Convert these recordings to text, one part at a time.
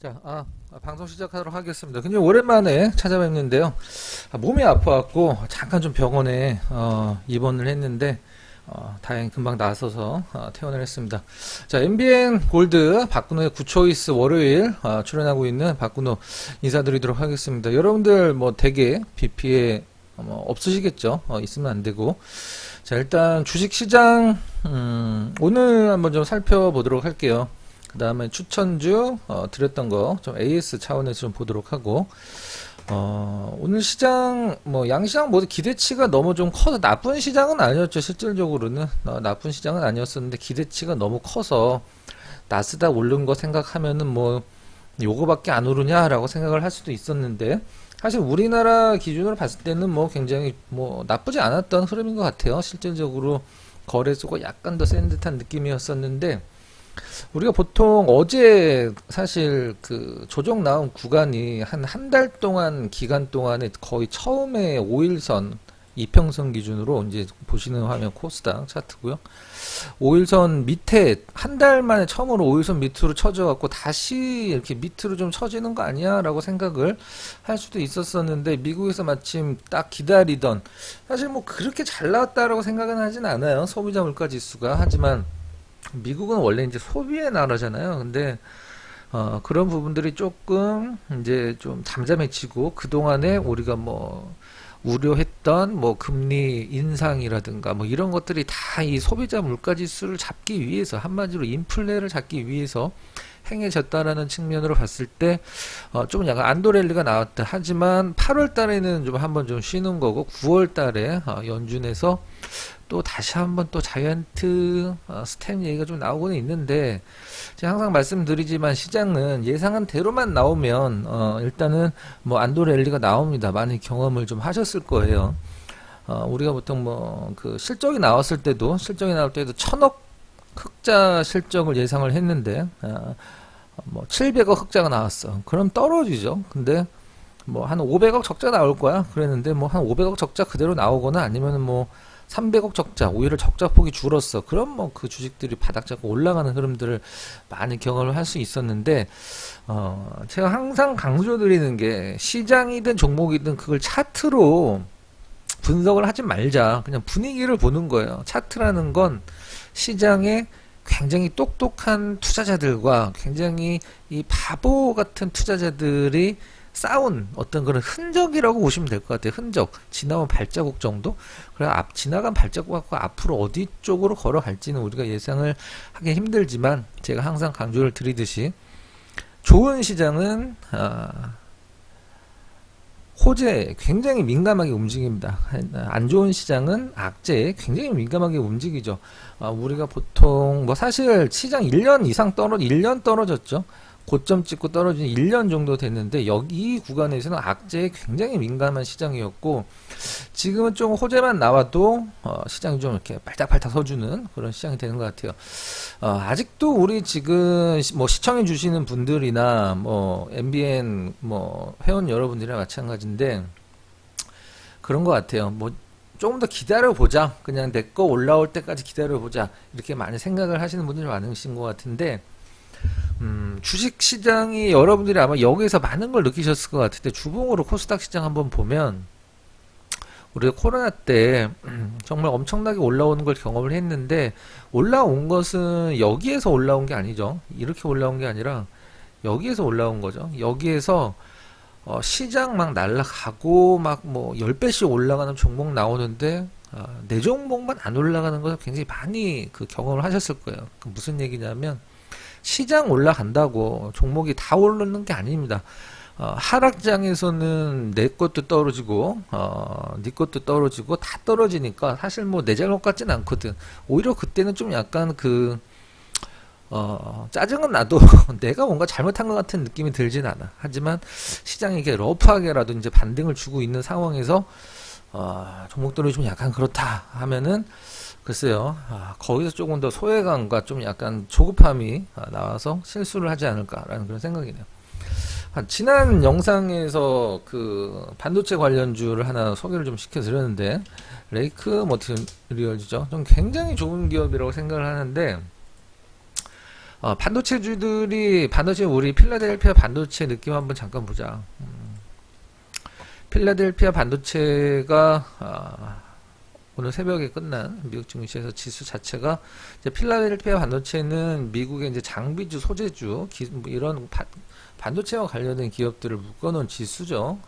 자, 방송 시작하도록 하겠습니다. 굉장히 오랜만에 찾아뵙는데요. 몸이 아파갖고 잠깐 좀 병원에 입원을 했는데 다행히 금방 나서서 퇴원을 했습니다. 자, MBN 골드 박근호의 구초이스 월요일 출연하고 있는 박근호 인사드리도록 하겠습니다. 여러분들 뭐 대개 비 피해 없으시겠죠? 있으면 안 되고. 자, 일단 주식시장 오늘 한번 좀 살펴보도록 할게요. 그 다음에 추천주 드렸던 거 좀 AS 차원에서 좀 보도록 하고 오늘 시장 뭐 양시장 모두 기대치가 너무 좀 커서 나쁜 시장은 아니었죠. 실질적으로는 나쁜 시장은 아니었었는데 기대치가 너무 커서 나스닥 오른 거 생각하면은 뭐 요거밖에 안 오르냐라고 생각을 할 수도 있었는데 사실 우리나라 기준으로 봤을 때는 뭐 굉장히 뭐 나쁘지 않았던 흐름인 것 같아요. 실질적으로 거래소가 약간 더 센 듯한 느낌이었었는데 우리가 보통 어제 사실 그 조정 나온 구간이 한 달 동안 기간 동안에 거의 처음에 5일선 이평선 기준으로 이제 보시는 화면 코스닥 차트고요. 5일선 밑에 한 달 만에 처음으로 5일선 밑으로 쳐져 갖고 다시 이렇게 밑으로 좀 쳐지는 거 아니야라고 생각을 할 수도 있었었는데 미국에서 마침 딱 기다리던 사실 뭐 그렇게 잘 나왔다라고 생각은 하진 않아요. 소비자 물가 지수가. 하지만 미국은 원래 이제 소비의 나라잖아요. 근데 그런 부분들이 조금 이제 좀 잠잠해지고 그동안에 우리가 뭐 우려했던 뭐 금리 인상이라든가 뭐 이런 것들이 다 이 소비자 물가 지수를 잡기 위해서 한마디로 인플레를 잡기 위해서 행해졌다라는 측면으로 봤을 때 좀 약간 안도랠리가 나왔다. 하지만 8월 달에는 좀 한번 좀 쉬는 거고 9월 달에 연준에서 또 다시 한번 또 자이언트 스텝 얘기가 좀 나오고는 있는데 제가 항상 말씀드리지만 시장은 예상한 대로만 나오면 일단은 뭐 안도랠리가 나옵니다. 많이 경험을 좀 하셨을 거예요. 우리가 보통 뭐 그 실적이 나올 때도 1000억 흑자 실적을 예상을 했는데 뭐 700억 흑자가 나왔어. 그럼 떨어지죠. 근데 뭐 한 500억 적자 나올 거야. 그랬는데 뭐 한 500억 적자 그대로 나오거나 아니면은 뭐 300억 적자, 오히려 적자 폭이 줄었어. 그럼 뭐 그 주식들이 바닥 잡고 올라가는 흐름들을 많이 경험을 할 수 있었는데, 제가 항상 강조드리는 게 시장이든 종목이든 그걸 차트로 분석을 하지 말자. 그냥 분위기를 보는 거예요. 차트라는 건 시장에 굉장히 똑똑한 투자자들과 굉장히 이 바보 같은 투자자들이 싸운 어떤 그런 흔적이라고 보시면 될 것 같아요. 흔적, 지나온 발자국 정도. 그래 지나간 발자국 갖고 앞으로 어디 쪽으로 걸어갈지는 우리가 예상을 하기 힘들지만 제가 항상 강조를 드리듯이 좋은 시장은 호재에 굉장히 민감하게 움직입니다. 안 좋은 시장은 악재에 굉장히 민감하게 움직이죠. 우리가 보통 뭐 사실 시장 1년 이상 1년 떨어졌죠. 고점 찍고 떨어진 1년 정도 됐는데 여기 이 구간에서는 악재에 굉장히 민감한 시장이었고 지금은 좀 호재만 나와도 시장이 좀 이렇게 발딱발딱 서주는 그런 시장이 되는 것 같아요. 아직도 우리 지금 뭐 시청해 주시는 분들이나 뭐 MBN 뭐 회원 여러분들이랑 마찬가지인데 그런 것 같아요. 뭐 조금 더 기다려보자. 그냥 내 거 올라올 때까지 기다려보자. 이렇게 많이 생각을 하시는 분들이 많으신 것 같은데 주식 시장이 여러분들이 아마 여기에서 많은 걸 느끼셨을 것 같은데 주봉으로 코스닥 시장 한번 보면 우리가 코로나 때 정말 엄청나게 올라오는 걸 경험을 했는데 올라온 것은 여기에서 올라온 게 아니죠. 이렇게 올라온 게 아니라 여기에서 올라온 거죠. 여기에서 시장 막 날아가고 막 뭐 10배씩 올라가는 종목 나오는데 내 종목만 안 올라가는 것을 굉장히 많이 그 경험을 하셨을 거예요. 그 무슨 얘기냐면 시장 올라간다고 종목이 다 오르는 게 아닙니다. 하락장에서는 내 것도 떨어지고, 네 것도 떨어지고, 다 떨어지니까 사실 뭐 내 잘못 같진 않거든. 오히려 그때는 좀 약간 짜증은 나도 내가 뭔가 잘못한 것 같은 느낌이 들진 않아. 하지만 시장이 이렇게 러프하게라도 이제 반등을 주고 있는 상황에서, 종목들이 좀 약간 그렇다 하면은, 글쎄요, 거기서 조금 더 소외감과 좀 약간 조급함이 나와서 실수를 하지 않을까라는 그런 생각이네요. 지난 영상에서 그 반도체 관련주를 하나 소개를 좀 시켜드렸는데, 레이크 머티리얼즈죠. 좀 굉장히 좋은 기업이라고 생각을 하는데, 반도체 우리 필라델피아 반도체 느낌 한번 잠깐 보자. 필라델피아 반도체가 오늘 새벽에 끝난 미국 증시에서 지수 자체가 이제 필라델피아 반도체는 미국의 이제 장비주, 소재주 뭐 이런 반도체와 관련된 기업들을 묶어놓은 지수죠.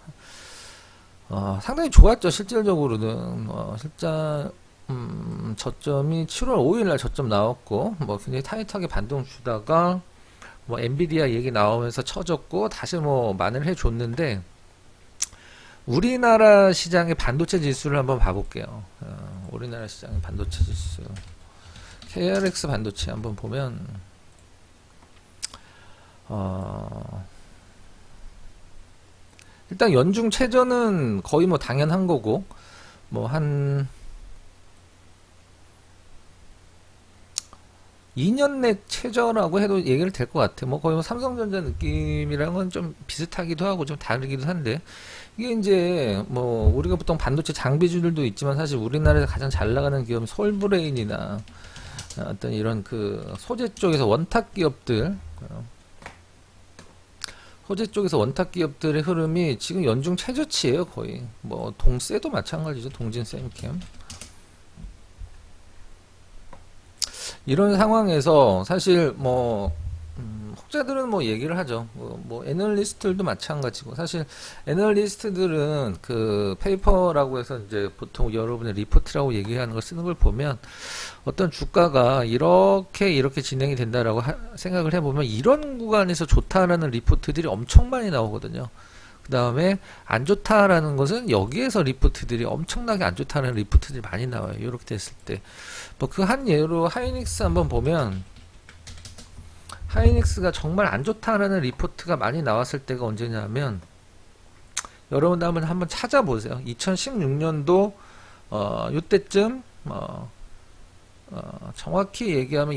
상당히 좋았죠. 실질적으로는 저점이 7월 5일날 저점 나왔고 뭐 굉장히 타이트하게 반동 주다가 뭐 엔비디아 얘기 나오면서 쳐졌고 다시 뭐 만회를 해줬는데 우리나라 시장의 반도체 지수를 한번 봐볼게요. 우리나라 시장의 반도체 지수 KRX 반도체 한번 보면 일단 연중 최저는 거의 뭐 당연한 거고 뭐 한 2년 내 최저라고 해도 얘기를 될 것 같아. 뭐 거의 뭐 삼성전자 느낌이랑은 좀 비슷하기도 하고 좀 다르기도 한데 이게 이제 뭐 우리가 보통 반도체 장비주들도 있지만 사실 우리나라에서 가장 잘 나가는 기업은 솔브레인이나 어떤 이런 그 소재 쪽에서 원탁 기업들 소재 쪽에서 원탁 기업들의 흐름이 지금 연중 최저치예요. 거의 뭐 동세도 마찬가지죠. 동진 semchem 이런 상황에서 사실 뭐 혹자들은 뭐 얘기를 하죠. 뭐 애널리스트들도 마찬가지고 사실 애널리스트들은 그 페이퍼라고 해서 이제 보통 여러분의 리포트라고 얘기하는 걸 쓰는 걸 보면 어떤 주가가 이렇게 진행이 된다라고 생각을 해보면 이런 구간에서 좋다라는 리포트들이 엄청 많이 나오거든요. 그 다음에 안 좋다라는 것은 여기에서 리포트들이 엄청나게 안 좋다는 리포트들이 많이 나와요. 이렇게 됐을 때 뭐 그 한 예로 하이닉스 한번 보면 하이닉스가 정말 안 좋다라는 리포트가 많이 나왔을 때가 언제냐면 여러분들 한번 찾아보세요. 2016년도 요때쯤 정확히 얘기하면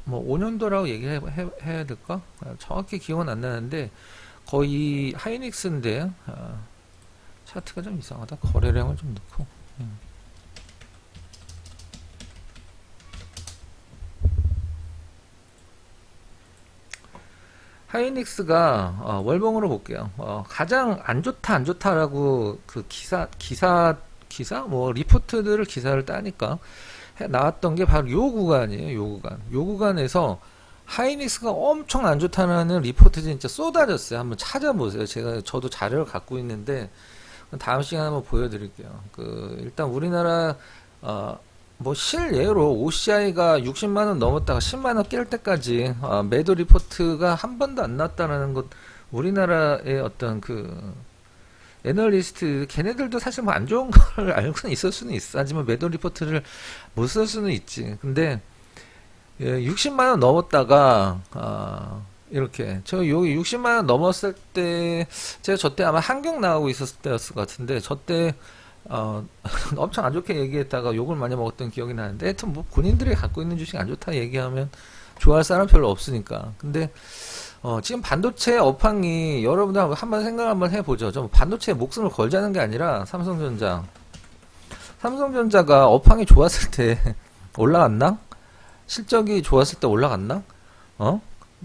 2015년도라고 얘기해야 될까? 정확히 기억은 안 나는데 거의 하이닉스인데 차트가 좀 이상하다. 거래량을 좀 넣고 하이닉스가 월봉으로 볼게요. 가장 안 좋다라고 그 기사 뭐 리포트들을 기사를 따니까 나왔던 게 바로 요 구간이에요. 요 구간에서 하이닉스가 엄청 안 좋다는 리포트들이 진짜 쏟아졌어요. 한번 찾아보세요. 저도 자료를 갖고 있는데 다음 시간에 한번 보여드릴게요. 일단 우리나라 뭐 실예로 OCI가 60만원 넘었다가 10만원 깰 때까지 매도 리포트가 한 번도 안 나왔다는 것 우리나라의 어떤 애널리스트 걔네들도 사실 뭐 안 좋은 걸 알고는 있을 수는 있어. 하지만 매도 리포트를 못 쓸 수는 있지. 근데 60만원 넘었다가 이렇게 저 여기 60만원 넘었을 때 제가 저때 아마 한경 나오고 있었을 때였을 것 같은데 저때 엄청 안 좋게 얘기했다가 욕을 많이 먹었던 기억이 나는데 하여튼 뭐 본인들이 갖고 있는 주식 안 좋다 얘기하면 좋아할 사람 별로 없으니까. 근데 지금 반도체 업황이 여러분들 한번 생각 한번 해보죠. 좀 반도체에 목숨을 걸자는 게 아니라 삼성전자가 업황이 좋았을 때 올라갔나? 실적이 좋았을 때 올라갔나?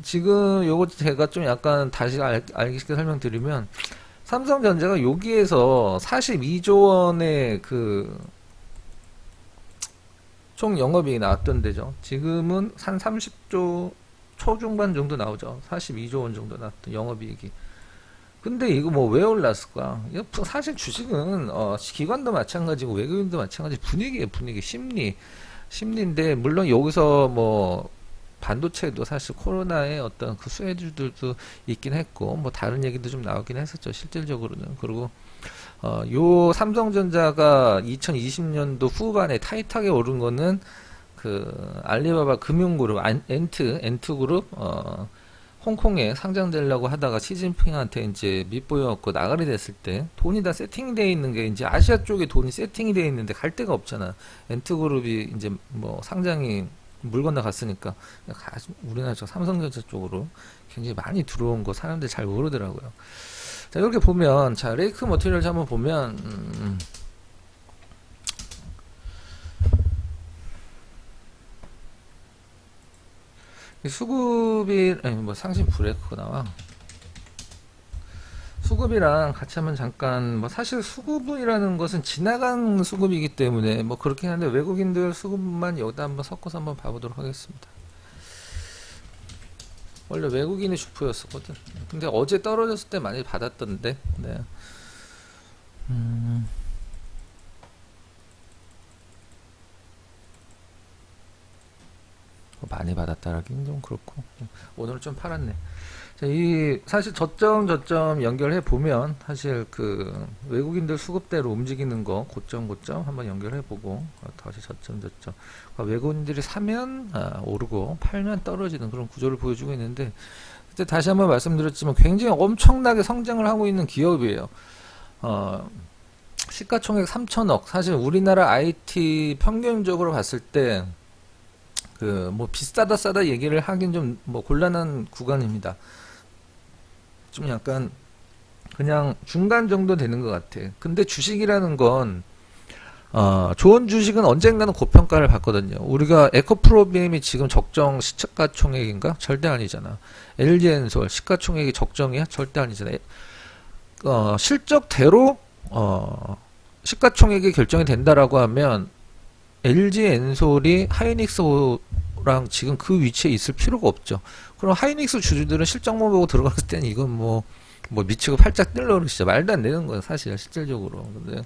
지금 요거 제가 좀 약간 다시 알기 쉽게 설명드리면 삼성전자가 여기에서 42조 원의 총 영업이익이 나왔던 데죠. 지금은 한 30조 초중반 정도 나오죠. 42조 원 정도 나왔던 영업이익이. 근데 이거 뭐 왜 올랐을까? 사실 주식은 기관도 마찬가지고 외국인도 마찬가지 분위기예요. 심리인데 물론 여기서 뭐 반도체도 사실 코로나의 어떤 그 수혜주들도 있긴 했고 뭐 다른 얘기도 좀 나오긴 했었죠. 실질적으로는. 그리고 요 삼성전자가 2020년도 후반에 타이트하게 오른 거는 알리바바 금융그룹 엔트그룹 홍콩에 상장되려고 하다가 시진핑한테 이제 밑보여갖고 나가리 됐을 때 돈이 다 세팅되어 있는 게 이제 아시아 쪽에 돈이 세팅이 되어 있는데 갈 데가 없잖아. 엔트그룹이 이제 뭐 상장이 물 건너갔으니까 우리나라 쪽 삼성전자 쪽으로 굉장히 많이 들어온 거 사람들이 잘 모르더라고요. 자, 이렇게 보면 자 레이크 머티리얼즈 한번 보면 수급이, 아니, 뭐 상신 브레이크가 나와. 수급이랑 같이 한번 잠깐, 뭐 사실 수급이라는 것은 지나간 수급이기 때문에 뭐 그렇긴 한데 외국인들 수급만 여기다 한번 섞어서 한번 봐보도록 하겠습니다. 원래 외국인이 주포였었거든. 근데 어제 떨어졌을 때 많이 받았던데. 네. 많이 받았다라기는 좀 그렇고 오늘은 좀 팔았네. 자, 이 사실 저점 연결해 보면 사실 그 외국인들 수급대로 움직이는 거 고점 한번 연결해 보고 다시 저점 외국인들이 사면 오르고 팔면 떨어지는 그런 구조를 보여주고 있는데, 그때 다시 한번 말씀드렸지만 굉장히 엄청나게 성장을 하고 있는 기업이에요. 시가총액 3천억. 사실 우리나라 IT 평균적으로 봤을 때 그 뭐 비싸다 싸다 얘기를 하긴 좀 뭐 곤란한 구간입니다. 좀 약간 그냥 중간 정도 되는 것 같아. 근데 주식이라는 건 좋은 주식은 언젠가는 고평가를 받거든요. 우리가 에코프로비엠이 지금 적정 시가총액인가? 절대 아니잖아. LG엔솔 시가총액이 적정이야? 절대 아니잖아. 실적대로 시가총액이 결정이 된다라고 하면 LG엔솔이 하이닉스랑 지금 그 위치에 있을 필요가 없죠. 그럼 하이닉스 주주들은 실적만 보고 들어갔을 때는 이건 뭐 미치고 팔짝 뛸러 그러시죠. 말도 안 되는 거예요, 사실 실질적으로. 근데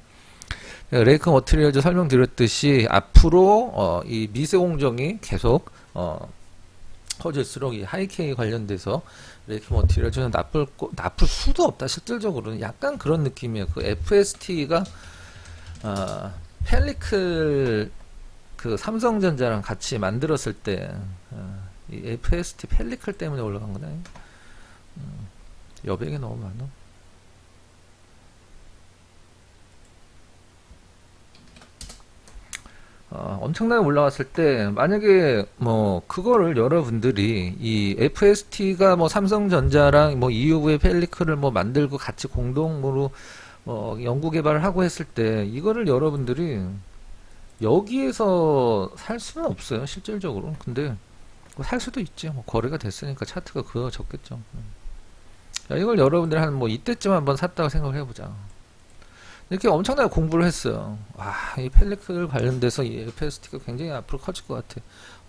레이크 머티리얼즈 설명드렸듯이 앞으로 이 미세 공정이 계속 커질수록 이 하이케이 관련돼서 레이크 머티리얼즈는 나쁠 수도 없다. 실질적으로는 약간 그런 느낌이에요. 그 FST가 펠리클 그 삼성전자랑 같이 만들었을 때 이 FST 펠리클 때문에 올라간 거네. 여백이 너무 많아. 엄청나게 올라왔을 때 만약에 뭐 그거를 여러분들이 이 FST가 뭐 삼성전자랑 뭐 EUV의 펠리클을 뭐 만들고 같이 공동으로 연구 개발을 하고 했을 때 이거를 여러분들이 여기에서 살 수는 없어요, 실질적으로. 근데 살 수도 있지. 뭐 거래가 됐으니까 차트가 그어졌겠죠. 이걸 여러분들 한 뭐 이때쯤 한번 샀다고 생각을 해보자. 이렇게 엄청나게 공부를 했어요. 와, 이 펠리클 관련돼서 이 FST가 굉장히 앞으로 커질 것 같아.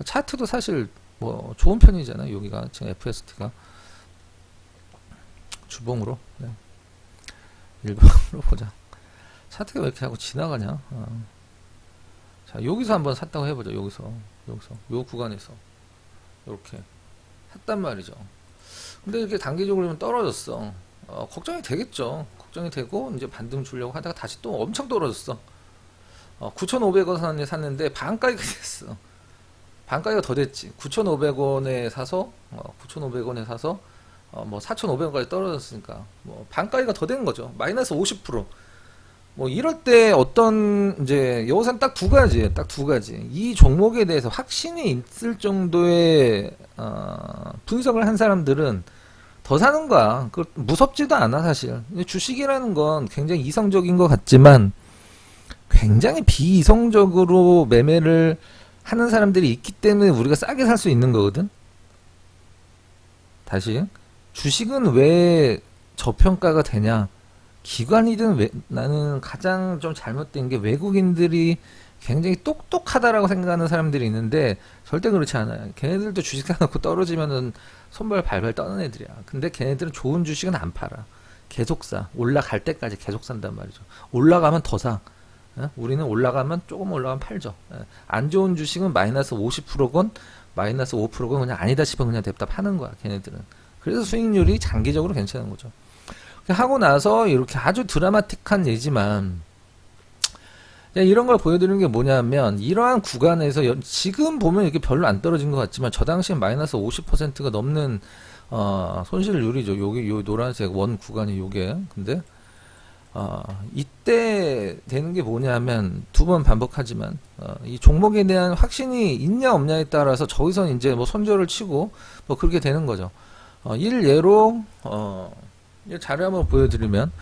차트도 사실 뭐 좋은 편이잖아요. 여기가 지금 FST가 주봉으로. 네. 일봉으로 보자. 차트가 왜 이렇게 하고 지나가냐? 자, 여기서 한번 샀다고 해보자. 여기서 요 구간에서 이렇게 샀단 말이죠. 근데 이렇게 단기적으로 좀 떨어졌어. 걱정이 되겠죠. 걱정이 되고 이제 반등 주려고 하다가 다시 또 엄청 떨어졌어. 9,500원에 샀는데 반가기가 됐어. 반가기가 더 됐지. 9,500원에 사서 9,500원에 사서 뭐 4,500원까지 떨어졌으니까 뭐 반가기가 더 된 거죠. 마이너스 50%. 뭐 이럴 때 어떤 이제 여기서는 딱 두 가지 이 종목에 대해서 확신이 있을 정도의 분석을 한 사람들은 더 사는 거야. 그 무섭지도 않아 사실. 주식이라는 건 굉장히 이성적인 것 같지만 굉장히 비이성적으로 매매를 하는 사람들이 있기 때문에 우리가 싸게 살 수 있는 거거든. 다시 주식은 왜 저평가가 되냐? 기관이든 나는 가장 좀 잘못된 게 외국인들이 굉장히 똑똑하다라고 생각하는 사람들이 있는데 절대 그렇지 않아요. 걔네들도 주식 사놓고 떨어지면은 손발 발발 떠는 애들이야. 근데 걔네들은 좋은 주식은 안 팔아. 계속 사. 올라갈 때까지 계속 산단 말이죠. 올라가면 더 사. 우리는 올라가면 조금 올라가면 팔죠. 안 좋은 주식은 마이너스 50%건 마이너스 5%건 그냥 아니다 싶으면 그냥 냅다 파는 거야. 걔네들은. 그래서 수익률이 장기적으로 괜찮은 거죠. 하고 나서 이렇게 아주 드라마틱한 예지만 이런 걸 보여드리는 게 뭐냐면 이러한 구간에서 지금 보면 이게 별로 안 떨어진 것 같지만 저 당시엔 마이너스 50%가 넘는 손실률이죠. 요게 요 노란색 원 구간이 요게. 근데 이때 되는 게 뭐냐면 두 번 반복하지만 이 종목에 대한 확신이 있냐 없냐에 따라서 저기서 이제 뭐 손절을 치고 뭐 그렇게 되는 거죠. 일예로 자료 한번 보여드리면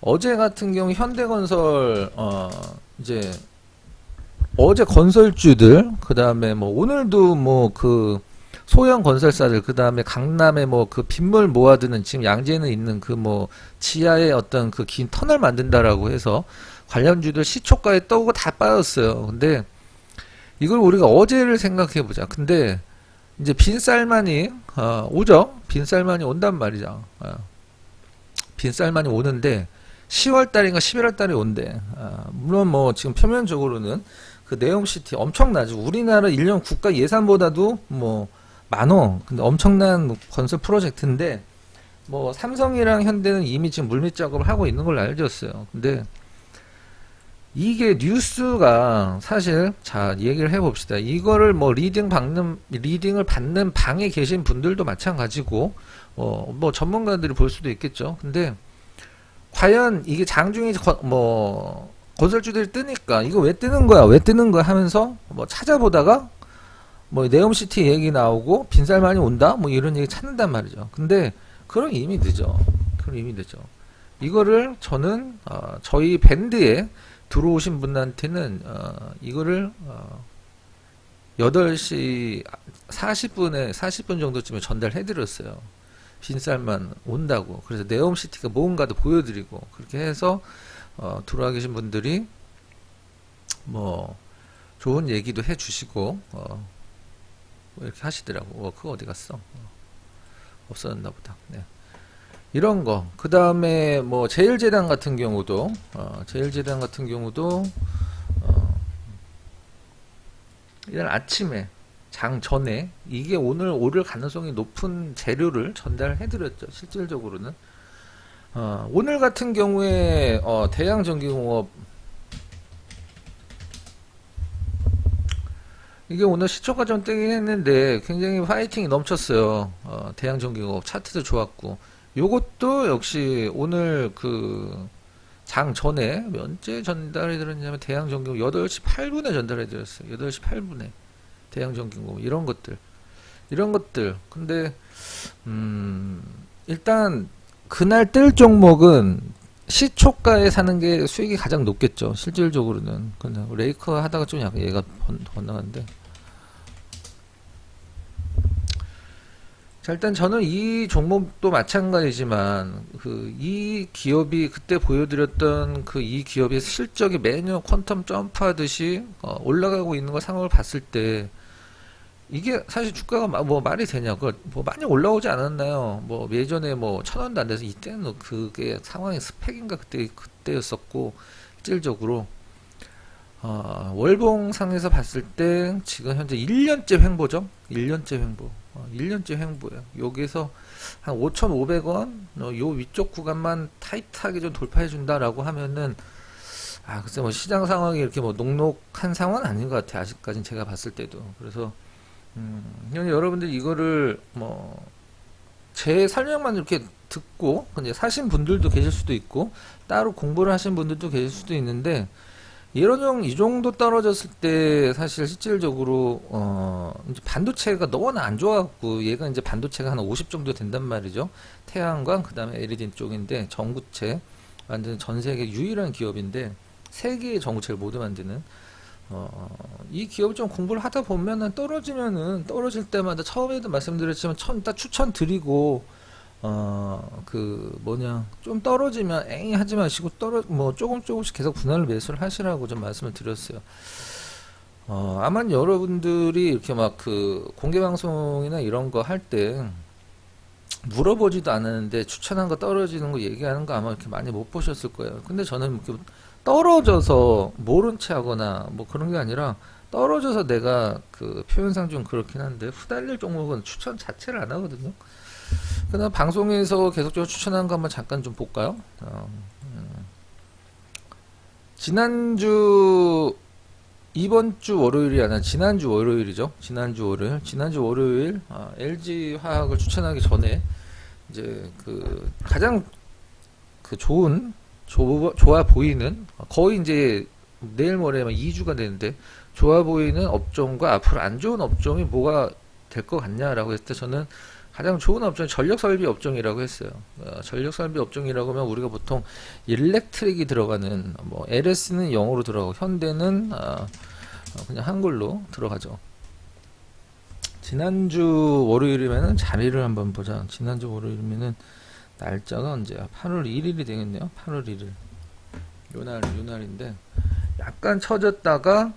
어제 같은 경우 현대건설 이제 어제 건설주들 그 다음에 뭐 오늘도 뭐 그 소형 건설사들, 그 다음에 강남에 뭐 그 빗물 모아두는, 지금 양재는 있는 그 뭐 지하에 어떤 그 긴 터널 만든다라고 해서 관련주들 시초가에 떠오고 다 빠졌어요. 근데 이걸 우리가 어제를 생각해 보자. 근데 이제 빈쌀만이 오죠. 빈쌀만이 온단 말이죠. 빈쌀만이 오는데 10월 달인가 11월 달에 온대. 물론 뭐 지금 표면적으로는 그 네옴시티 엄청나죠. 우리나라 1년 국가 예산보다도 뭐 많어. 근데 엄청난 건설 프로젝트인데 뭐 삼성이랑 현대는 이미 지금 물밑 작업을 하고 있는 걸로 알려졌어요. 근데 이게 뉴스가 사실, 자 얘기를 해봅시다. 이거를 뭐 리딩을 받는 방에 계신 분들도 마찬가지고 뭐 전문가들이 볼 수도 있겠죠. 근데 과연 이게 장중에 뭐 건설주들이 뜨니까 이거 왜 뜨는 거야 왜 뜨는 거야 하면서 뭐 찾아보다가 뭐 네옴시티 얘기 나오고 빈살만이 온다 뭐 이런 얘기 찾는단 말이죠. 근데 그럼 이미 늦어. 그럼 이미 늦어. 이거를 저는 저희 밴드에 들어오신 분한테는 이거를 8시 40분 정도쯤에 전달해 드렸어요. 빈쌀만 온다고. 그래서 네옴시티가 뭔가도 보여드리고 그렇게 해서 들어와 계신 분들이 뭐 좋은 얘기도 해주시고 뭐 이렇게 하시더라고. 그거 어디 갔어? 없어졌나 보다. 네. 이런 거. 그 다음에 뭐 제일제당 같은 경우도 이날 아침에 장 전에 이게 오늘 오를 가능성이 높은 재료를 전달해 드렸죠. 실질적으로는 오늘 같은 경우에 대양전기공업 이게 오늘 시초가 좀 뜨긴 했는데 굉장히 파이팅이 넘쳤어요. 대양전기공업 차트도 좋았고 요것도 역시 오늘 그 장 전에 면제 전달해 드렸냐면 대양전기공업 8시 8분에 전달해 드렸어요. 8시 8분에 대양전기공업 이런 것들 근데 일단 그날 뜰 종목은 시초가에 사는 게 수익이 가장 높겠죠. 실질적으로는. 그냥 레이커 하다가 좀 약간 얘가 번나간데. 자, 일단 저는 이 종목도 마찬가지지만 이 기업이 그때 보여드렸던 이 기업의 실적이 매년 퀀텀 점프하듯이 올라가고 있는 걸 상황을 봤을 때 이게 사실 주가가 뭐 말이 되냐? 뭐 많이 올라오지 않았나요? 뭐 예전에 뭐 1,000원도 안 돼서 이때는 그게 상황의 스펙인가 그때였었고 실질적으로 월봉상에서 봤을 때 지금 현재 1년째 횡보죠. 1년째 횡보. 1년째 횡보예요. 여기서 한 5,500원 요 위쪽 구간만 타이트하게 좀 돌파해 준다라고 하면은 글쎄 뭐 시장 상황이 이렇게 뭐 녹록한 상황은 아닌 것 같아요. 아직까지는 제가 봤을 때도. 그래서 여러분들 이거를 뭐 제 설명만 이렇게 듣고 근데 사신 분들도 계실 수도 있고 따로 공부를 하신 분들도 계실 수도 있는데 이 정도 떨어졌을 때 사실 실질적으로 이제 반도체가 너무나 안 좋아갖고 얘가 이제 반도체가 한 50 정도 된단 말이죠. 태양광 그다음에 LED 쪽인데 전구체 만드는 전 세계 유일한 기업인데 세 개의 전구체를 모두 만드는 이 기업을 좀 공부를 하다 보면은 떨어질 때마다 처음에도 말씀드렸지만 딱 추천드리고 좀 떨어지면 엥 하지 마시고 뭐 조금씩 계속 분할을 매수를 하시라고 좀 말씀을 드렸어요. 아마 여러분들이 이렇게 막 공개 방송이나 이런 거 할 때 물어보지도 않았는데 추천한 거 떨어지는 거 얘기하는 거 아마 이렇게 많이 못 보셨을 거예요. 근데 저는 이렇게 떨어져서 모른 채 하거나 뭐 그런 게 아니라 떨어져서 내가 표현상 좀 그렇긴 한데 후달릴 종목은 추천 자체를 안 하거든요. 그다음 방송에서 계속적으로 추천한 거 한번 잠깐 좀 볼까요? 이번 주 월요일이 아니라 지난주 월요일이죠. 지난주 월요일 LG 화학을 추천하기 전에 이제 가장 좋아 보이는 거의 이제 내일 모레 2주가 되는데 좋아 보이는 업종과 앞으로 안 좋은 업종이 뭐가 될 것 같냐라고 했을 때 저는 가장 좋은 업종이 전력설비 업종이라고 했어요. 전력설비 업종이라고 하면 우리가 보통 일렉트릭이 들어가는 뭐 LS는 영어로 들어가고 현대는 그냥 한글로 들어가죠. 지난주 월요일이면은 자리를 한번 보자. 지난주 월요일이면은 날짜가 언제야? 8월 1일이 되겠네요. 8월 1일. 요날인데 약간 처졌다가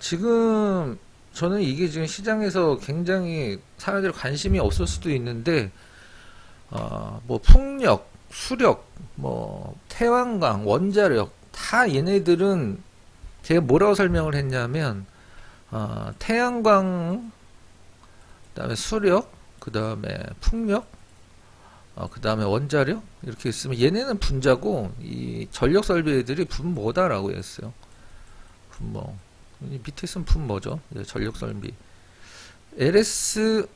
지금 저는 이게 지금 시장에서 굉장히 사람들이 관심이 없을 수도 있는데 뭐 풍력, 수력, 뭐 태양광, 원자력 다 얘네들은 제가 뭐라고 설명을 했냐면 태양광, 그다음에 수력, 그다음에 풍력, 그다음에 원자력 이렇게 있으면 얘네는 분자고 이 전력 설비 애들이 분모다라고 했어요. 분모. 이 밑에 있으면 분모죠. 전력 설비. LS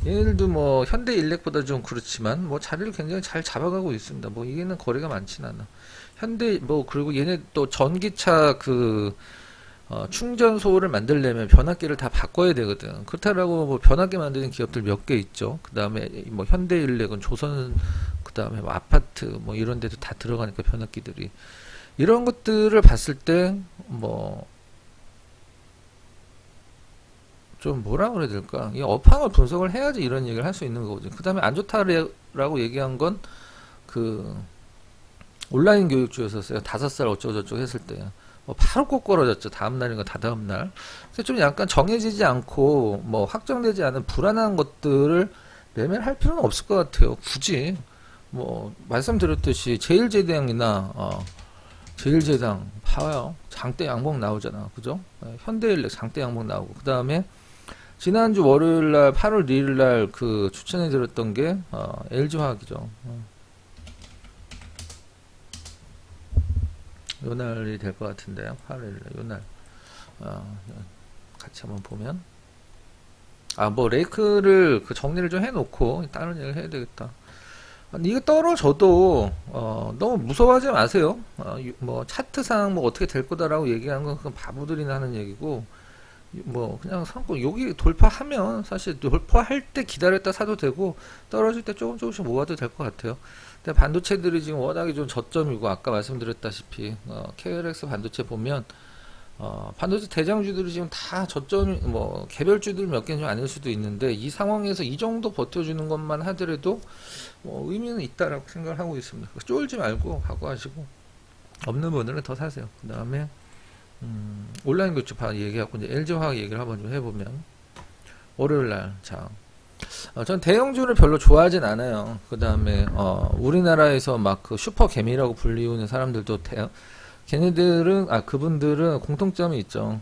얘네들도 뭐 현대일렉보다 좀 그렇지만 뭐 자리를 굉장히 잘 잡아가고 있습니다. 뭐 이게는 거래가 많진 않아. 현대 뭐 그리고 얘네 또 전기차 충전소를 만들려면 변압기를 다 바꿔야 되거든. 그렇다라고 뭐 변압기 만드는 기업들 몇 개 있죠. 그 다음에 뭐 현대일렉은 조선, 그 다음에 뭐 아파트 뭐 이런 데도 다 들어가니까 변압기들이. 이런 것들을 봤을 때 뭐 좀 뭐라 그래야 될까? 이 업황을 분석을 해야지 이런 얘기를 할 수 있는 거거든요. 그 다음에 안 좋다라고 얘기한 건 그 온라인 교육주였었어요. 5살 어쩌고저쩌고 했을 때. 바로 꼭 떨어졌죠. 다음날인가 다다음날. 그래서 좀 약간 정해지지 않고 뭐 확정되지 않은 불안한 것들을 매매를 할 필요는 없을 것 같아요. 굳이 뭐 말씀드렸듯이 제일제당 봐요. 장대 양봉 나오잖아. 그죠? 현대일렉 장대 양봉 나오고 그 다음에 지난주 월요일날 8월 2일날 그 추천해 드렸던 게 LG화학이죠. 요날이 될 것 같은데요. 8일 요날 같이 한번 보면 뭐 레이크를 그 정리를 좀 해놓고 다른 얘기를 해야 되겠다. 이게 떨어져도 너무 무서워하지 마세요. 뭐 차트상 뭐 어떻게 될 거다라고 얘기하는 건 그건 바보들이나 하는 얘기고 뭐 그냥 상권 여기 돌파하면 사실 돌파할 때 기다렸다 사도 되고 떨어질 때 조금씩 모아도 될 것 같아요. 근데 반도체들이 지금 워낙에 좀 저점이고 아까 말씀드렸다시피 KLX 반도체 보면 반도체 대장주들이 지금 다 저점 뭐 개별주들 몇 개는 좀 아닐 수도 있는데 이 상황에서 이 정도 버텨주는 것만 하더라도 뭐 의미는 있다라고 생각을 하고 있습니다. 쫄지 말고 각오하시고 없는 분들은 더 사세요. 그 다음에 온라인 교육 얘기하고 이제 LG화학 얘기를 한번 좀 해보면 월요일날 전 대형주를 별로 좋아하진 않아요. 그 다음에 우리나라에서 막 그 슈퍼 개미라고 불리우는 사람들도 걔네들은 그분들은 공통점이 있죠.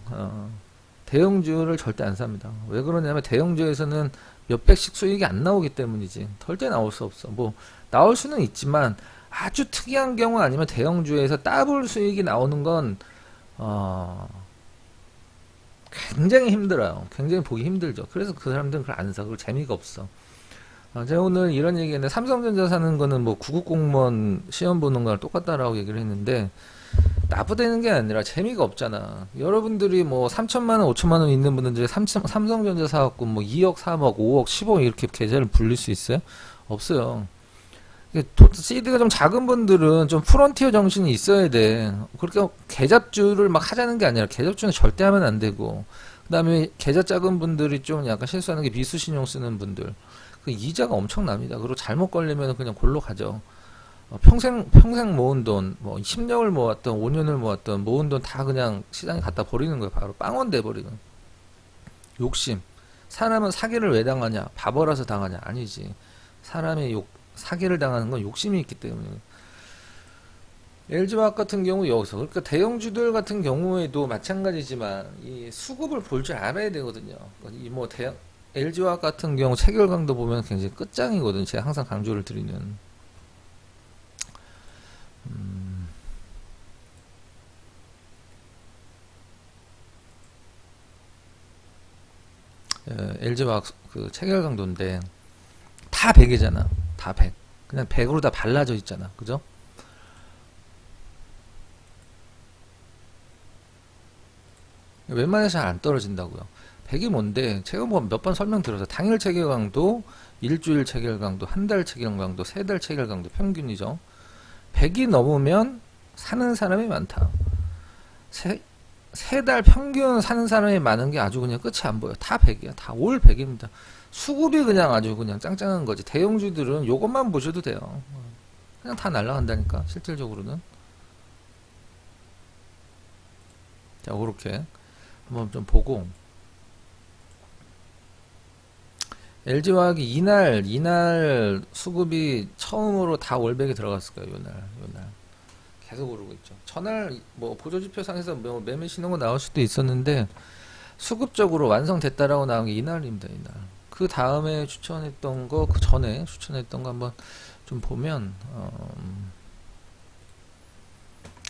대형주를 절대 안 삽니다. 왜 그러냐면 대형주에서는 몇백씩 수익이 안 나오기 때문이지. 절대 나올 수 없어. 뭐 나올 수는 있지만 아주 특이한 경우 아니면 대형주에서 더블 수익이 나오는 건 굉장히 힘들어요. 굉장히 보기 힘들죠. 그래서 그 사람들은 그걸 안 사. 그걸 재미가 없어. 제가 오늘 이런 얘기했는데 삼성전자 사는 거는 뭐 9급 공무원 시험 보는 거랑 똑같다라고 얘기를 했는데 나쁘다는 게 아니라 재미가 없잖아. 여러분들이 뭐 3천만 원, 5천만 원 있는 분들 삼성전자 사갖고 뭐 2억, 3억, 5억, 10억 이렇게 계좌를 불릴 수 있어요? 없어요. 시드가 좀 작은 분들은 좀 프론티어 정신이 있어야 돼. 그렇게 계좌주를 막 하자는 게 아니라 계좌주는 절대 하면 안 되고. 그 다음에 계좌 작은 분들이 좀 약간 실수하는 게 미수신용 쓰는 분들. 그 이자가 엄청납니다. 그리고 잘못 걸리면 그냥 골로 가죠. 평생 모은 돈, 뭐 10년을 모았던, 5년을 모았던 모은 돈 다 그냥 시장에 갖다 버리는 거예요. 바로 빵원 돼버리는. 욕심. 사람은 사기를 왜 당하냐? 바보라서 당하냐? 아니지. 사기를 당하는 건 욕심이 있기 때문에. LG화학 같은 경우 여기서 그러니까 대형주들 같은 경우에도 마찬가지지만 이 수급을 볼 줄 알아야 되거든요. 이 뭐 LG화학 같은 경우 체결강도 보면 굉장히 끝장이거든요. 제가 항상 강조를 드리는. LG화학 그 체결강도인데 다 100이잖아. 다 100. 그냥 100으로 다 발라져 있잖아. 그죠? 웬만해서 잘 안 떨어진다고요. 100이 뭔데? 제가 뭐 몇 번 설명드려서 당일 체결강도, 일주일 체결강도, 한 달 체결강도, 세 달 체결강도 평균이죠. 100이 넘으면 사는 사람이 많다. 세 달 평균 사는 사람이 많은 게 아주 그냥 끝이 안 보여. 다 100이야. 다 올 100입니다. 수급이 그냥 아주 그냥 짱짱한 거지. 대형주들은 요것만 보셔도 돼요. 그냥 다 날라간다니까, 실질적으로는. 자, 그렇게 한번 좀 보고. LG화학이 이날 수급이 처음으로 다 월백에 들어갔을 거예요. 요날. 계속 오르고 있죠. 전날 뭐 보조지표상에서 뭐 매매 신호가 나올 수도 있었는데 수급적으로 완성됐다라고 나온 게 이날입니다. 이날. 그 다음에 추천했던 거, 그 전에 추천했던 거 한번 좀 보면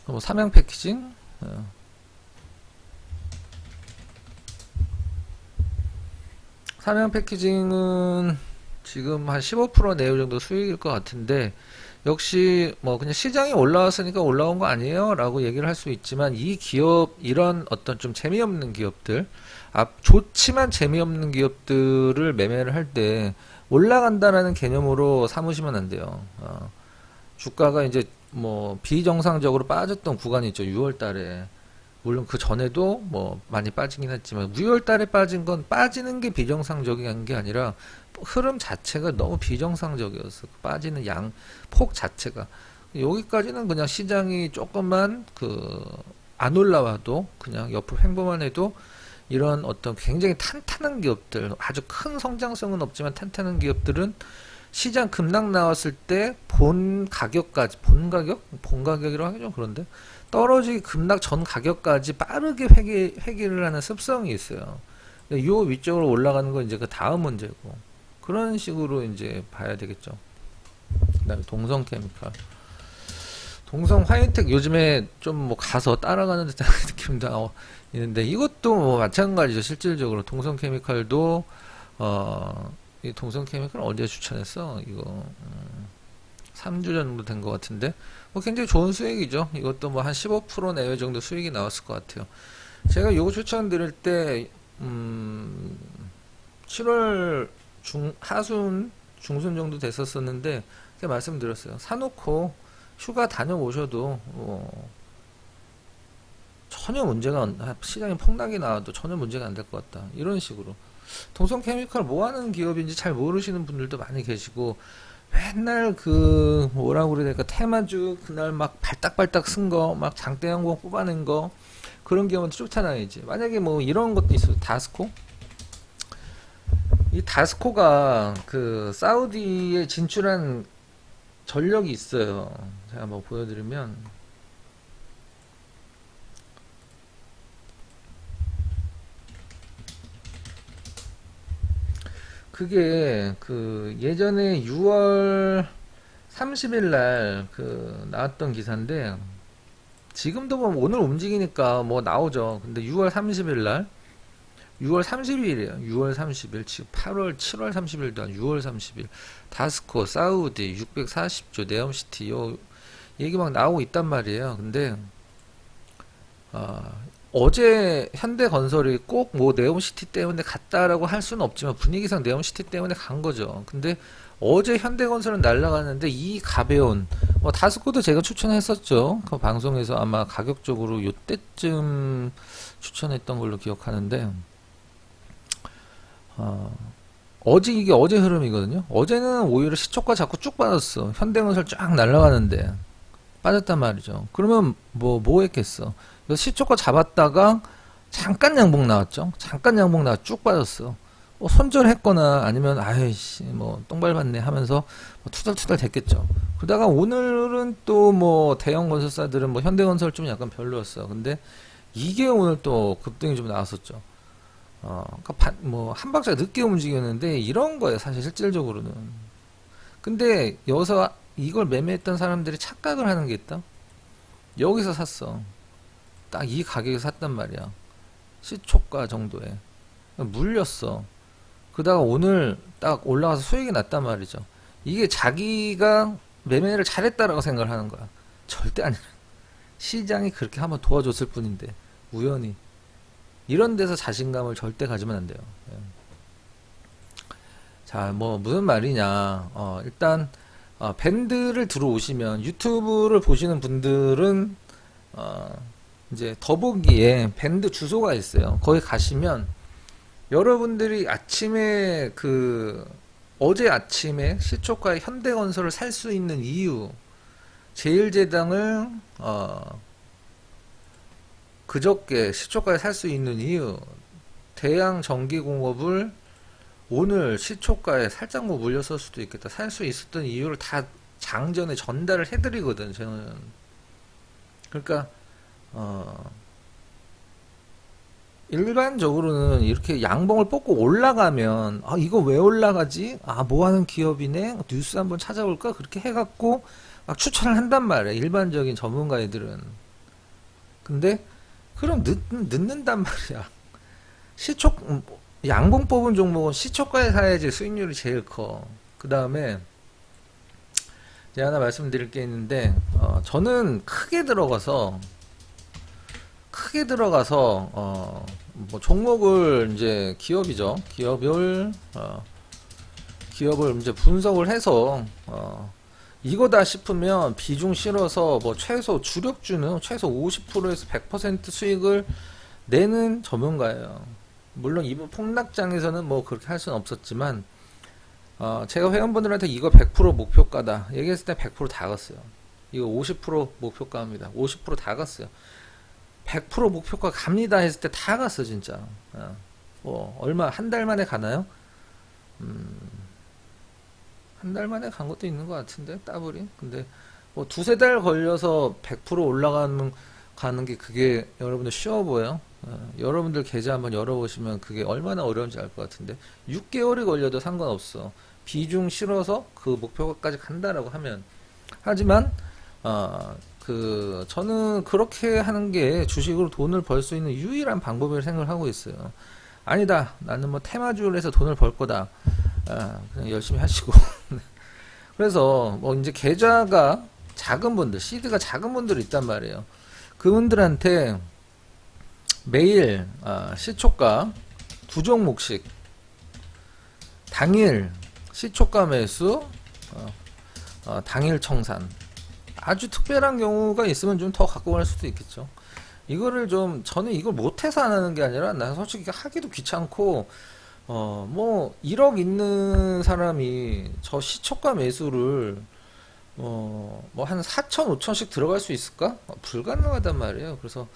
뭐 삼양 패키징, 삼양 패키징은 지금 한 15% 내외 정도 수익일 것 같은데, 역시 뭐 그냥 시장이 올라왔으니까 올라온 거 아니에요? 라고 얘기를 할 수 있지만, 이 기업, 이런 어떤 좀 재미없는 기업들, 좋지만 재미없는 기업들을 매매를 할 때 올라간다라는 개념으로 삼으시면 안 돼요. 주가가 이제 뭐 비정상적으로 빠졌던 구간이 있죠. 6월 달에. 물론 그 전에도 뭐 많이 빠지긴 했지만 6월 달에 빠진 건 빠지는 게 비정상적인 게 아니라 흐름 자체가 너무 비정상적이었어. 빠지는 폭 자체가. 여기까지는 그냥 시장이 조금만 안 올라와도 그냥 옆으로 횡보만 해도 이런 어떤 굉장히 탄탄한 기업들, 아주 큰 성장성은 없지만 탄탄한 기업들은 시장 급락 나왔을 때 본 가격이라고 하기 좀 그런데, 떨어지기 급락 전 가격까지 빠르게 회귀를 하는 습성이 있어요. 요 위쪽으로 올라가는 건 이제 그 다음 문제고, 그런 식으로 이제 봐야 되겠죠. 그다음에 동성케미칼, 동성 화이텍 요즘에 좀 뭐 가서 따라가는 듯한 느낌도 있는데, 이것도 뭐 마찬가지죠. 실질적으로 동성케미칼도 이 동성케미칼 언제 추천했어? 이거 3주 정도 된 것 같은데, 뭐 굉장히 좋은 수익이죠. 이것도 뭐 한 15% 내외 정도 수익이 나왔을 것 같아요. 제가 이거 추천드릴 때 7월 하순 중순 정도 됐었었는데, 제가 말씀드렸어요. 사놓고 휴가 다녀오셔도 전혀 문제가 시장에 폭락이 나와도 전혀 문제가 안 될 것 같다, 이런 식으로. 동성케미칼 뭐 하는 기업인지 잘 모르시는 분들도 많이 계시고, 맨날 뭐라고 그래야 될까, 테마주 그날 막 발딱발딱 쓴 거, 막 장대항공 뽑아낸 거, 그런 기업은 쫓아다니지. 만약에 뭐 이런 것도 있어요. 다스코? 이 다스코가 사우디에 진출한 전력이 있어요. 제가 한번 보여드리면, 그게 예전에 6월 30일 날 나왔던 기사인데, 지금도 뭐 오늘 움직이니까 뭐 나오죠. 근데 6월 30일 날, 6월 30일이에요. 6월 30일. 지금 7월 30일도 아니고 6월 30일. 다스코, 사우디, 640조, 네옴시티, 요 얘기 막 나오고 있단 말이에요. 근데, 어제 현대건설이 꼭 뭐 네옴시티 때문에 갔다라고 할 수는 없지만 분위기상 네옴시티 때문에 간 거죠. 근데 어제 현대건설은 날아갔는데, 이 가벼운 다스코도 제가 추천했었죠. 그 방송에서 아마 가격적으로 요때쯤 추천했던 걸로 기억하는데, 이게 어제 흐름이거든요. 어제는 오히려 시초가 자꾸 쭉 빠졌어. 현대건설 쫙 날아가는데 빠졌단 말이죠. 그러면 뭐 했겠어? 시초가 잡았다가 잠깐 양봉 나왔죠. 잠깐 양봉 나와 쭉 빠졌어. 손절했거나 아니면 아이씨 뭐 똥 밟았네 하면서 투덜투덜 됐겠죠. 그러다가 오늘은 또 뭐 대형 건설사들은 뭐 현대건설 좀 약간 별로였어. 근데 이게 오늘 또 급등이 좀 나왔었죠. 그러니까 뭐 한 박자 늦게 움직였는데 이런 거예요, 사실 실질적으로는. 근데 여기서 이걸 매매했던 사람들이 착각을 하는 게 있다. 여기서 샀어. 딱 이 가격에 샀단 말이야. 시초가 정도에 물렸어. 그러다가 오늘 딱 올라가서 수익이 났단 말이죠. 이게 자기가 매매를 잘했다라고 생각을 하는 거야. 절대 아니야. 시장이 그렇게 한번 도와줬을 뿐인데, 우연히. 이런 데서 자신감을 절대 가지면 안 돼요. 예. 자, 뭐 무슨 말이냐. 일단 밴드를 들어오시면, 유튜브를 보시는 분들은 이제 더보기에 밴드 주소가 있어요. 거기 가시면 여러분들이 아침에 어제 아침에 시초가에 현대건설을 살 수 있는 이유, 제일제당을 그저께 시초가에 살 수 있는 이유, 대양전기공업을 오늘 시초가에 살짝 뭐 물렸을 수도 있겠다, 살 수 있었던 이유를 다 장전에 전달을 해드리거든 저는. 그러니까 일반적으로는 이렇게 양봉을 뽑고 올라가면 이거 왜 올라가지? 뭐 하는 기업이네? 뉴스 한번 찾아볼까? 그렇게 해갖고 막 추천을 한단 말이야, 일반적인 전문가애들은. 근데 그럼 늦는단 말이야. 시초 양봉 뽑은 종목은 시초가에 사야지 수익률이 제일 커. 그 다음에 제가 하나 말씀드릴 게 있는데, 저는 크게 들어가서 뭐 종목을 이제 기업이죠. 기업을 이제 분석을 해서 이거다 싶으면 비중 실어서 뭐 최소 주력주는 최소 50%에서 100% 수익을 내는 전문가예요. 물론 이번 폭락장에서는 뭐 그렇게 할 수는 없었지만, 제가 회원분들한테 이거 100% 목표가다 얘기했을 때 100%다 갔어요. 이거 50% 목표가입니다. 50%다 갔어요. 100% 목표가 갑니다 했을 때 다 갔어 진짜. 뭐 얼마 한 달 만에 가나요? 한 달 만에 간 것도 있는 것 같은데 따블이. 근데 뭐 두세 달 걸려서 100% 가는 게 그게 여러분들 쉬워 보여요? 여러분들 계좌 한번 열어보시면 그게 얼마나 어려운지 알 것 같은데 6개월이 걸려도 상관없어. 비중 실어서 그 목표까지 간다라고 하면. 하지만 저는 그렇게 하는 게 주식으로 돈을 벌 수 있는 유일한 방법이라고 생각을 하고 있어요. 아니다, 나는 뭐 테마주를 해서 돈을 벌 거다. 그냥 열심히 하시고. 그래서 뭐 이제 계좌가 작은 분들, 시드가 작은 분들이 있단 말이에요. 그분들한테 매일 시초가 두 종목씩 당일 시초가 매수, 당일 청산. 아주 특별한 경우가 있으면 좀 더 갖고 갈 수도 있겠죠. 이거를 저는 이걸 못해서 안 하는 게 아니라, 난 솔직히 하기도 귀찮고, 뭐, 1억 있는 사람이 저 시초가 매수를, 뭐, 한 4천, 5천씩 들어갈 수 있을까? 불가능하단 말이에요. 그래서,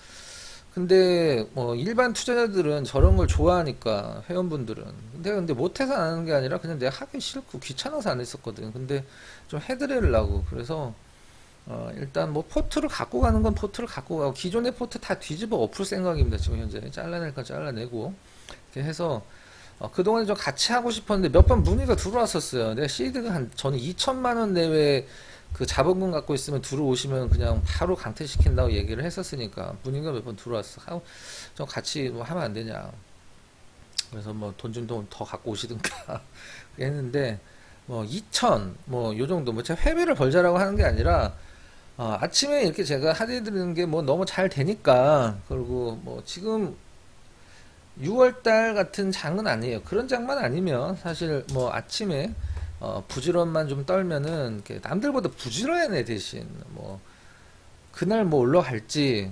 근데, 일반 투자자들은 저런 걸 좋아하니까, 회원분들은. 근데 못해서 안 하는 게 아니라, 그냥 내가 하기 싫고 귀찮아서 안 했었거든. 근데 좀 해드리려고. 그래서, 일단 뭐 포트를 갖고 가는 건 포트를 갖고 가고, 기존의 포트 다 뒤집어 엎을 생각입니다. 지금 현재 잘라낼 거 잘라내고 이렇게 해서 그동안에 좀 같이 하고 싶었는데 몇 번 문의가 들어왔었어요. 내가 시드가 저는 2천만 원 내외 그 자본금 갖고 있으면 들어오시면 그냥 바로 강퇴시킨다고 얘기를 했었으니까 문의가 몇 번 들어왔어. 좀 같이 뭐 하면 안 되냐. 그래서 뭐 돈 좀 더 갖고 오시든가 했는데, 뭐 2천 뭐 요 정도, 뭐 제가 회비를 벌자라고 하는 게 아니라, 아침에 이렇게 제가 해드리는 게 뭐 너무 잘 되니까. 그리고 뭐 지금 6월달 같은 장은 아니에요. 그런 장만 아니면 사실 뭐 아침에 부지런만 좀 떨면은 이렇게 남들보다 부지런해 내 대신 뭐 그날 뭐 올라갈지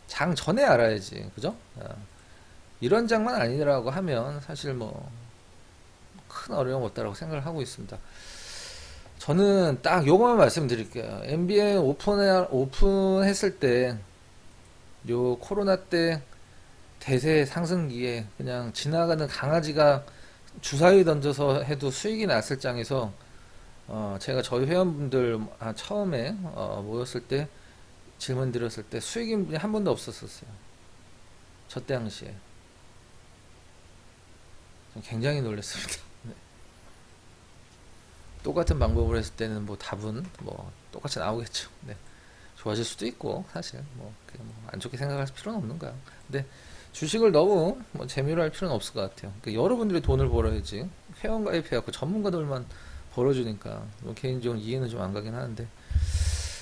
장 전에 알아야지, 그죠? 이런 장만 아니라고 하면 사실 뭐 큰 어려움 없다라고 생각을 하고 있습니다. 저는 딱 요것만 말씀드릴게요. MBA 오픈했을 때, 요 코로나 때 대세 상승기에 그냥 지나가는 강아지가 주사위 던져서 해도 수익이 났을 장에서, 제가 저희 회원분들 처음에 모였을 때 질문 드렸을 때 수익이 한 번도 없었었어요. 저 당시에. 굉장히 놀랐습니다. 네. 똑같은 방법을 했을 때는 뭐 답은 뭐 똑같이 나오겠죠. 네. 좋아질 수도 있고, 사실 뭐 안 좋게 생각할 필요는 없는 거야. 근데 주식을 너무 뭐 재미로 할 필요는 없을 것 같아요. 그러니까 여러분들이 돈을 벌어야지. 회원 가입해갖고 전문가들만 벌어주니까 뭐 개인적으로 이해는 좀 안 가긴 하는데.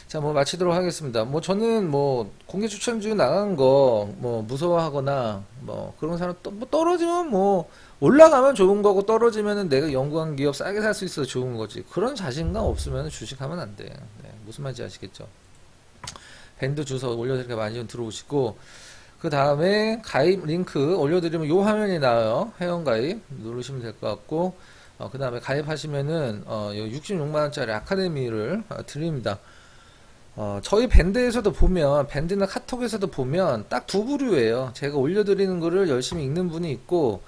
자, 뭐 마치도록 하겠습니다. 뭐 저는 뭐 공개 추천주 나간 거 뭐 무서워하거나 뭐 그런 사람 뭐 떨어지면 뭐 올라가면 좋은 거고, 떨어지면은 내가 연구한 기업 싸게 살 수 있어서 좋은 거지. 그런 자신감 없으면 주식하면 안 돼. 네, 무슨 말인지 아시겠죠? 밴드 주소 올려드리니까 많이 좀 들어오시고, 그 다음에 가입 링크 올려드리면 요 화면이 나와요. 회원가입 누르시면 될 것 같고, 그 다음에 가입하시면은 66만원짜리 아카데미를 드립니다. 저희 밴드에서도 보면, 밴드나 카톡에서도 보면 딱 두 부류예요. 제가 올려드리는 거를 열심히 읽는 분이 있고,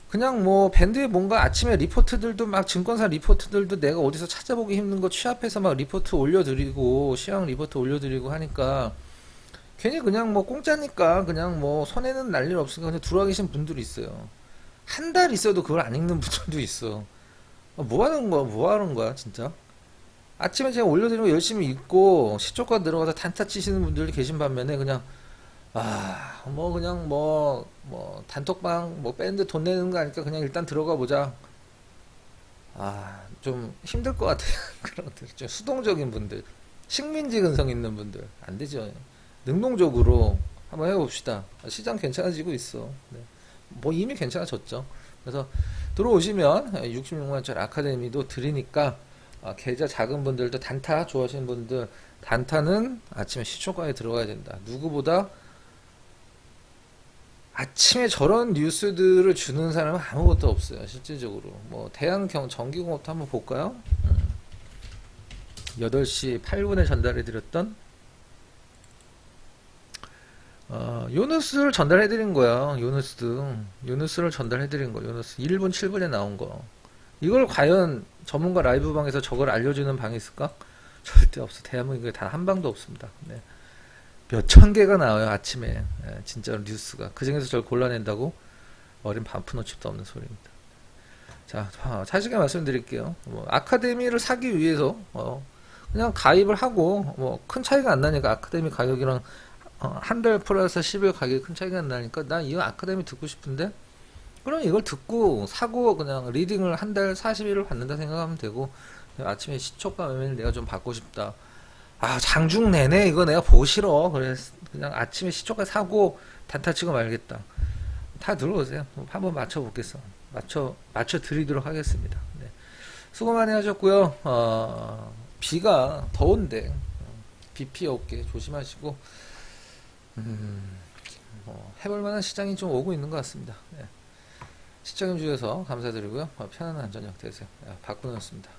그냥 뭐 밴드에 뭔가 아침에 리포트들도 막 증권사 리포트들도 내가 어디서 찾아보기 힘든 거 취합해서 막 리포트 올려드리고 시황 리포트 올려드리고 하니까 괜히 그냥 뭐 공짜니까 그냥 뭐 손해는 날 일 없으니까 그냥 들어와 계신 분들이 있어요. 한 달 있어도 그걸 안 읽는 분들도 있어. 뭐 하는 거야, 뭐 하는 거야, 진짜. 아침에 제가 올려드리는 거 열심히 읽고 시초가 들어가서 단타 치시는 분들이 계신 반면에 그냥 뭐 그냥 단톡방 뭐 밴드 돈 내는 거 아니까 그냥 일단 들어가 보자. 좀 힘들 것 같아요. 그런 것들. 좀 수동적인 분들, 식민지 근성 있는 분들 안 되죠. 능동적으로 한번 해봅시다. 시장 괜찮아지고 있어. 네. 뭐 이미 괜찮아졌죠. 그래서 들어오시면 66만원짜리 아카데미도 드리니까 계좌 작은 분들도 단타 좋아하시는 분들 단타는 아침에 시초가에 들어가야 된다. 누구보다 아침에 저런 뉴스들을 주는 사람은 아무것도 없어요. 실질적으로. 뭐 대한경 정기공업도 한번 볼까요? 8시 8분에 전달해 드렸던 요누스를 전달해 드린 거야. 요누스를 전달해 드린 거. 요누스 1분 7분에 나온 거. 이걸 과연 전문가 라이브 방에서 저걸 알려주는 방이 있을까? 절대 없어. 대한민국에 단 한 방도 없습니다. 네. 몇천 개가 나와요, 아침에. 진짜로 뉴스가. 그 중에서 저를 골라낸다고? 어린 반푼어치도 없는 소리입니다. 자, 차시게 말씀드릴게요. 아카데미를 사기 위해서, 그냥 가입을 하고, 큰 차이가 안 나니까, 아카데미 가격이랑, 한 달 플러스 10일 가격이 큰 차이가 안 나니까, 난 이거 아카데미 듣고 싶은데, 그럼 이걸 듣고, 사고, 그냥 리딩을 한 달 40일을 받는다 생각하면 되고, 아침에 시초가 매매를 내가 좀 받고 싶다. 장중 내내 이거 내가 보기 싫어. 그래서 그냥 아침에 시초가 사고 단타 치고 말겠다. 다 들어오세요. 한번 맞춰 보겠어. 맞춰 드리도록 하겠습니다. 네. 수고 많이 하셨고요. 비가 더운데 비 피해 없게 조심하시고 해볼 만한 시장이 좀 오고 있는 것 같습니다. 네. 시청해 주셔서 감사드리고요. 편안한 저녁 되세요. 박근호였습니다.